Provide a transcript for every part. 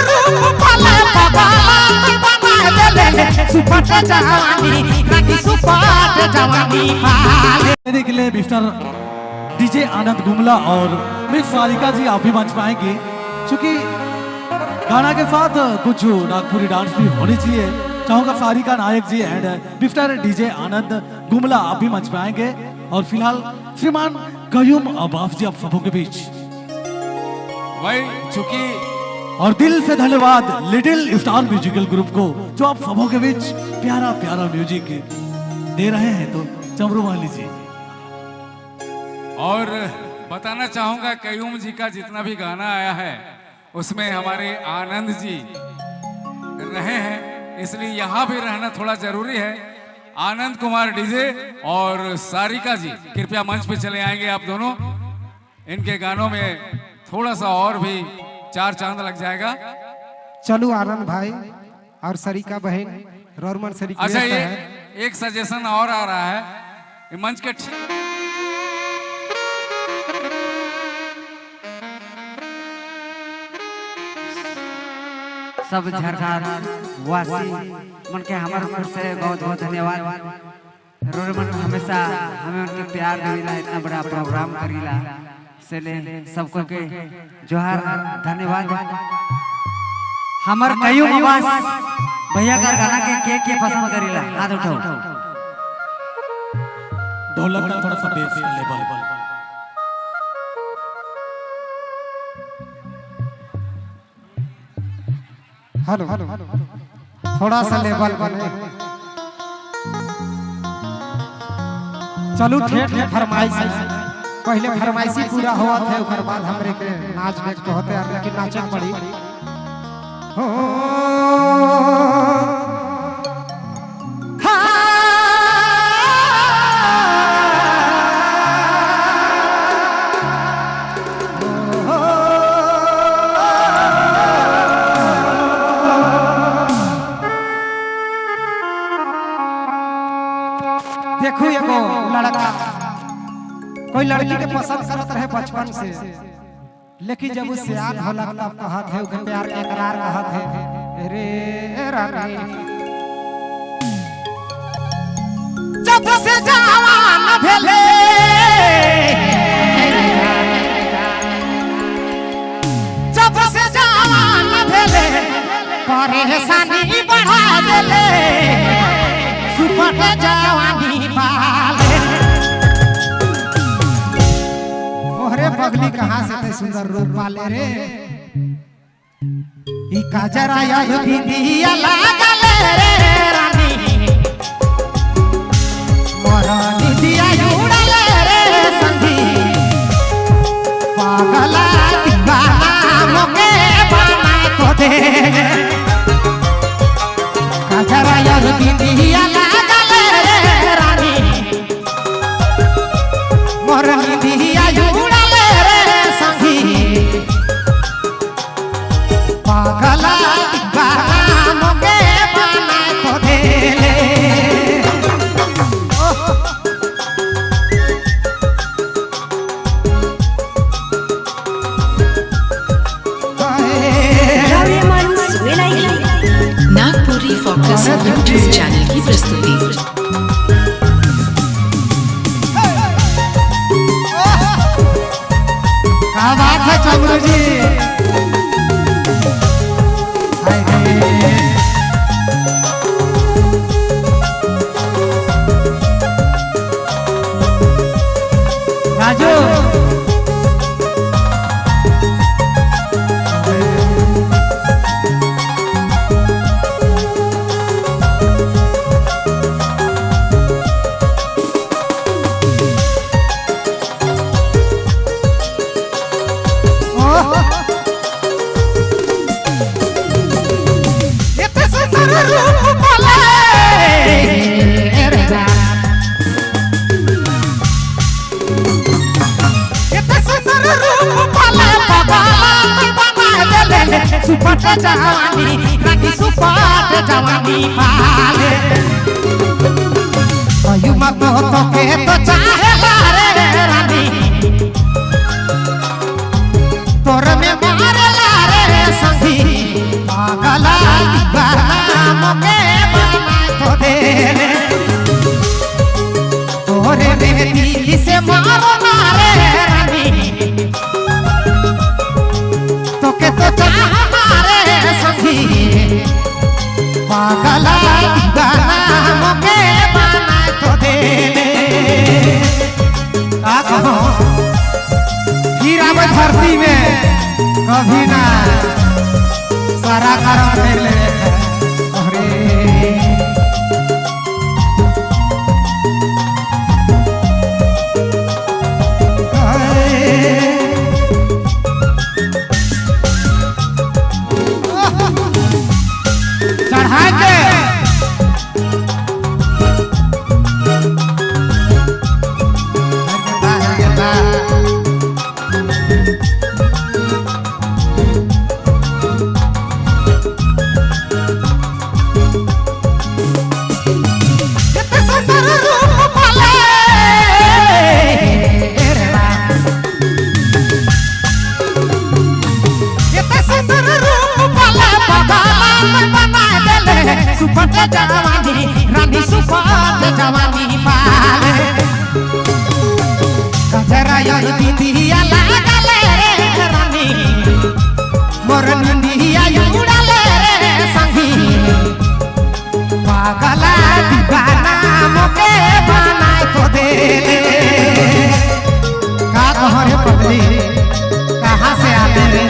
रूप पाले पगला बना देले सुपट जवानी रानी सुपट जवानी पाले। देने के लिए मिस्टर डीजे आनंद गुमला और मिस सारिका जी आप भी मंच पे आएंगे, क्योंकि गाना के साथ कुछ नागपुरी डांस भी होनी चाहिए। चाहूंगा सारिका नायक जी एंड मिस्टर डीजे आनंद गुमला आप भी मंच पे आएंगे। और फिलहाल श्रीमान कयूम अब्बास जी आप सबों के बीच भाई चूंकि और दिल से धन्यवाद लिटिल स्टार म्यूजिकल ग्रुप को जो आप सबों के बीच प्यारा प्यारा म्यूजिक दे रहे हैं। तो चमरू मान लीजिए। और बताना चाहूंगा कयूम जी का जितना भी गाना आया है उसमें हमारे आनंद जी रहे हैं, इसलिए यहाँ भी रहना थोड़ा जरूरी है। आनंद कुमार डीजे और सारिका जी कृपया मंच पे चले आएंगे आप दोनों। इनके गानों में थोड़ा सा और भी चार चांद लग जाएगा। चलो आनंद भाई और सरिका बहन रोरमन सरिका। अच्छा ये एक सजेशन और आ रहा है, ये मंच के सब झारखंड वासी मन के हमारे ओर से बहुत बहुत धन्यवाद। रोरमन हमेशा हमें उनके प्यार मिला, इतना बड़ा प्रोग्राम करीला से ले सबको के जोहार धन्यवाद। हमार कयूम अब्बास भैया का गाना के पसंद करीला हाथ उठाओ। ढोलक का थोड़ा सा बेस लेवल हेलो थोड़ा सा लेवल बने। चलो ठेठ फरमाइश पहले फरमाइशी पूरा हुआ थे उसके बाद हमरे के नाच देख के होते यार, लेकिन नाचे पड़ी देखो एगो लड़का कोई लड़की के पसंद करत रहे बचपन से, लेकिन जब उससे याद होला तब कहत है उनके प्यार के इकरार कहत है रे रानी। जब से जवान भेले जब से जवान भेले परेशानी बढ़ा देले सुपट जवानी पाले। ओहरे पगली कहाँ से ते सुंदर रूप पाले रे। ई काजरा यार बिंदिया लागले रे रानी मोरा निदिया उड़ले रे संगी पागला दीवाना मोके बना तो दे। काजरा यार बिंदिया लागले रे रानी मोरा निदिया उड़ले रे संगी पागला दीवाना मोके बना तो दे। नागपुरी फोकस यूट्यूब चैनल की प्रस्तुति। क्या बात है चंद्र जी। राजू सुपट जवानी रानी सुपट जवानी पाले। अयु मत तो के तो चाहे लारे रानी तोर में मारे लारे संगी कभी ना सारा काम कर ले अरे चढ़ा के सुपट जवानी रानी सुपट जवानी पाले कजरा यार दीदिया लागले रे रानी मोर निंदिया उड़ाले रे संगी पागला दीवाना मोके बनाए तो दे का कहरे पगली कहां से आते रे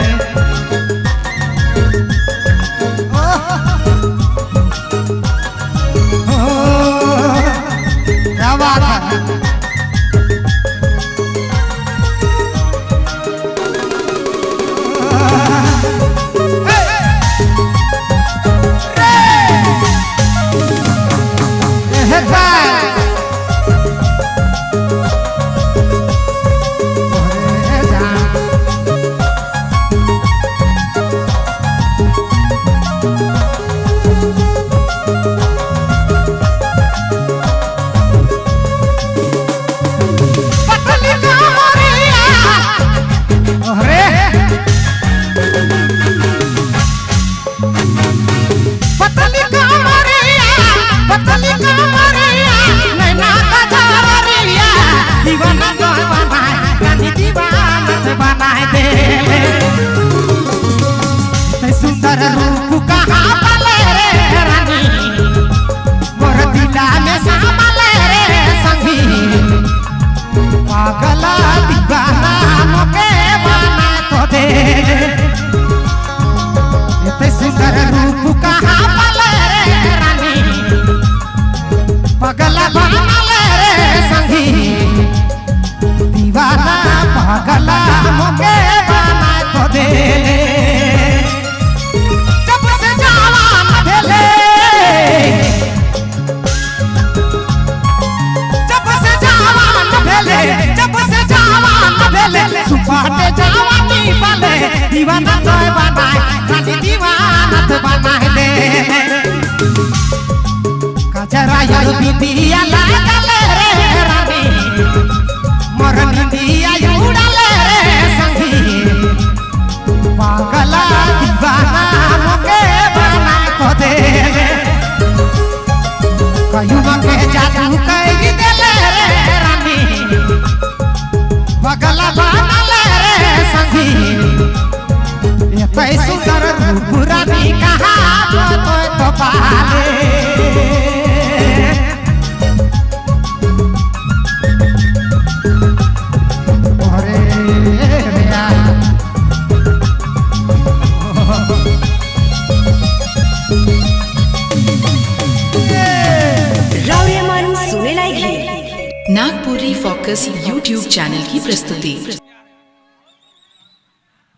सुंदर रूप कहाँ पाले रे रानी मोर दिला में सामले रे संगी पागला दीवाना मोके बना तो दे इतने सुंदर रूप कहाँ पाले रे रानी पागला बना रे संगी दीवाना पागला मोके बना तो दे सुपाटे जवानी वाले दीवाना तो बनाए रानी दीवाना तो बनाए दे कजरा यार दीदिया लागले रे रानी मोर निंदिया उड़ाले रे संगी पागला दीवाना मोके बनाए तो दे कयुमा के जादू कई देले रे रानी पगला बनाले रे संगी ये सुंदर रूप रानी कहाँ तो पाले अरे मेरा नागपुरी फोकस यूट्यूब चैनल की प्रस्तुति।